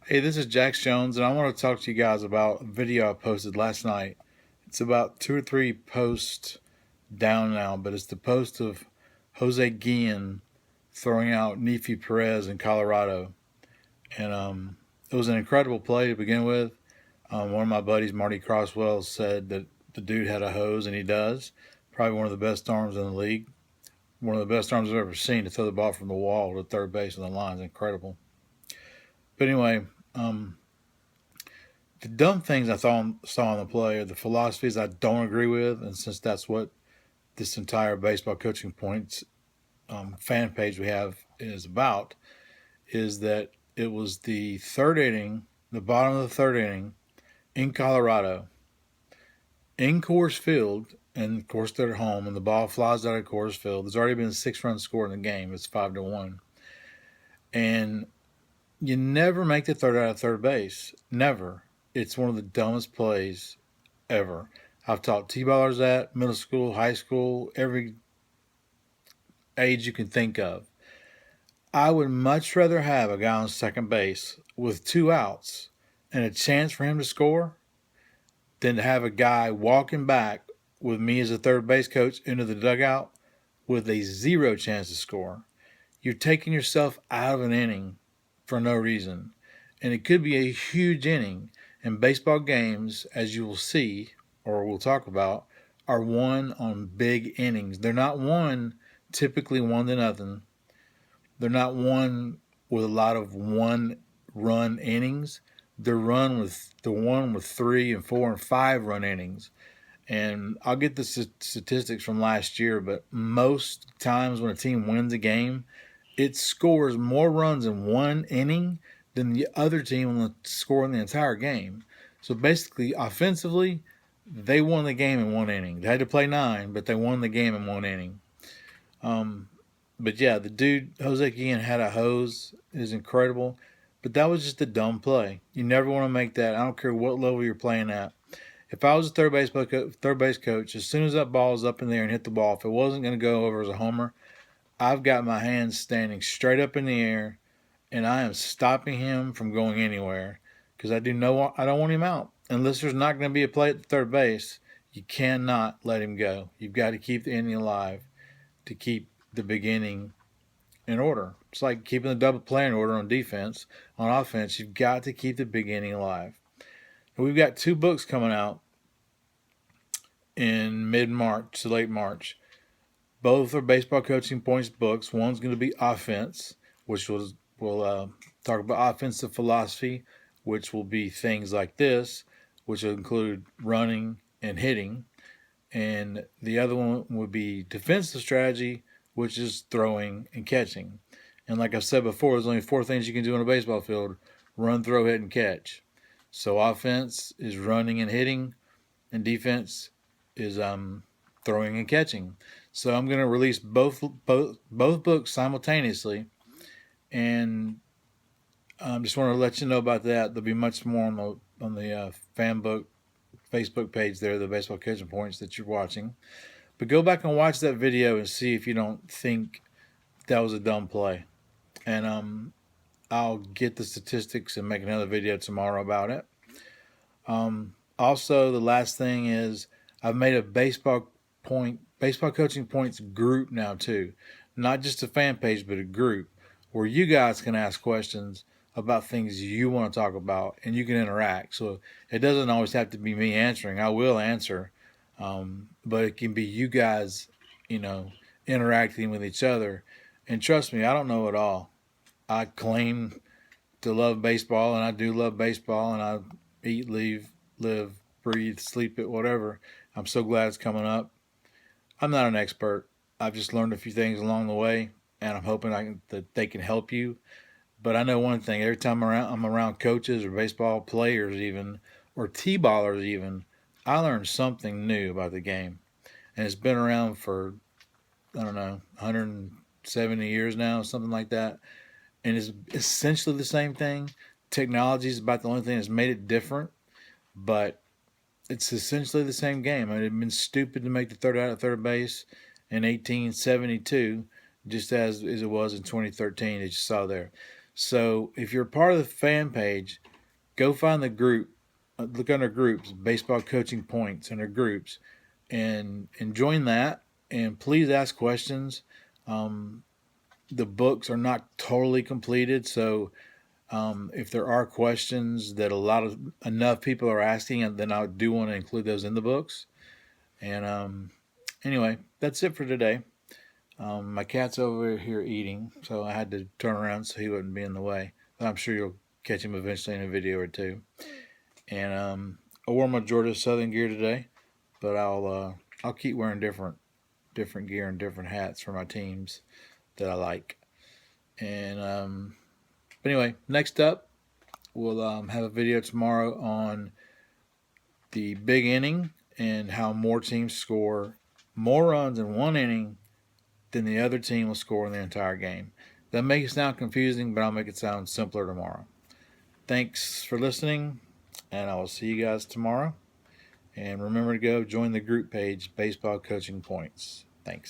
Hey, this is Jax Jones, and I want to talk to you guys about a video I posted last night. It's about two or three posts down now, but it's the post of Jose Guillen throwing out Nefi Perez in Colorado. And it was an incredible play to begin with. One of my buddies, Marty Crosswell, said that the dude had a hose, and he does. Probably one of the best arms in the league. One of the best arms I've ever seen to throw the ball from the wall to third base on the line is incredible. But anyway, the dumb things saw on the play are the philosophies I don't agree with, and since that's what this entire baseball coaching points fan page we have is about, is that it was the third inning, the bottom of the third inning in Colorado, in Coors Field, and of course they're at home, and the ball flies out of Coors Field. There's already been a 6-run score in the game. It's 5-1, and you never make the third out of third base. Never. It's one of the dumbest plays ever. I've taught T-ballers that, middle school, high school, every age you can think of. I would much rather have a guy on second base with two outs and a chance for him to score than to have a guy walking back with me as a third base coach into the dugout with a zero chance to score. You're taking yourself out of an inning for no reason. And it could be a huge inning. And baseball games, as you will see or we'll talk about, are won on big innings. They're not won typically 1-0. They're not won with a lot of one run innings. They're run with the one with 3 and 4 and 5 run innings. And I'll get the statistics from last year, but most times when a team wins a game, it scores more runs in one inning than the other team will score in the entire game. So basically, offensively, they won the game in one inning. They had to play 9, but they won the game in one inning. But yeah, the dude, Jose Guillen, had a hose. It is incredible. But that was just a dumb play. You never want to make that. I don't care what level you're playing at. If I was a third base coach, as soon as that ball is up in the air and hit the ball, if it wasn't going to go over as a homer, I've got my hands standing straight up in the air, and I am stopping him from going anywhere because I don't want him out unless there's not going to be a play at third base. You cannot let him go. You've got to keep the inning alive to keep the beginning in order. It's like keeping the double play in order on defense. On offense, you've got to keep the beginning alive. And we've got 2 books coming out in mid-March to late March. Both are baseball coaching points books. One's going to be offense, which will talk about offensive philosophy, which will be things like this, which will include running and hitting. And the other one would be defensive strategy, which is throwing and catching. And like I said before, there's only 4 things you can do on a baseball field: run, throw, hit, and catch. So offense is running and hitting, and defense is throwing and catching. So I'm going to release both books simultaneously, and just want to let you know about that. There'll be much more on the fan book Facebook page there, the baseball coaching points that you're watching. But go back and watch that video and see if you don't think that was a dumb play. And I'll get the statistics and make another video tomorrow about it. Also, the last thing is I've made a baseball coaching points group now too, not just a fan page, but a group where you guys can ask questions about things you want to talk about and you can interact. So it doesn't always have to be me answering. I will answer, but it can be you guys, interacting with each other. And trust me, I don't know it all. I claim to love baseball, and I do love baseball, and I eat, live, breathe, sleep it, whatever. I'm so glad it's coming up. I'm not an expert. I've just learned a few things along the way, and I'm hoping that they can help you. But I know one thing: every time I'm around coaches or baseball players, even or t-ballers, even, I learn something new about the game, and it's been around for I don't know 170 years now, something like that, and it's essentially the same thing. Technology is about the only thing that's made it different, but it's essentially the same game. I mean, it'd been stupid to make the third out at third base in 1872, just as it was in 2013, as you saw there. So if you're part of the fan page, go find the group, look under groups, baseball coaching points under groups, and join that. And please ask questions. Um, the books are not totally completed, so if there are questions that enough people are asking, then I do want to include those in the books. And anyway, that's it for today. My cat's over here eating, so I had to turn around so he wouldn't be in the way. But I'm sure you'll catch him eventually in a video or two. And I wore my Georgia Southern gear today, but I'll keep wearing different gear and different hats for my teams that I like. And but anyway, next up, we'll have a video tomorrow on the big inning and how more teams score more runs in one inning than the other team will score in the entire game. That makes it sound confusing, but I'll make it sound simpler tomorrow. Thanks for listening, and I will see you guys tomorrow. And remember to go join the group page, Baseball Coaching Points. Thanks.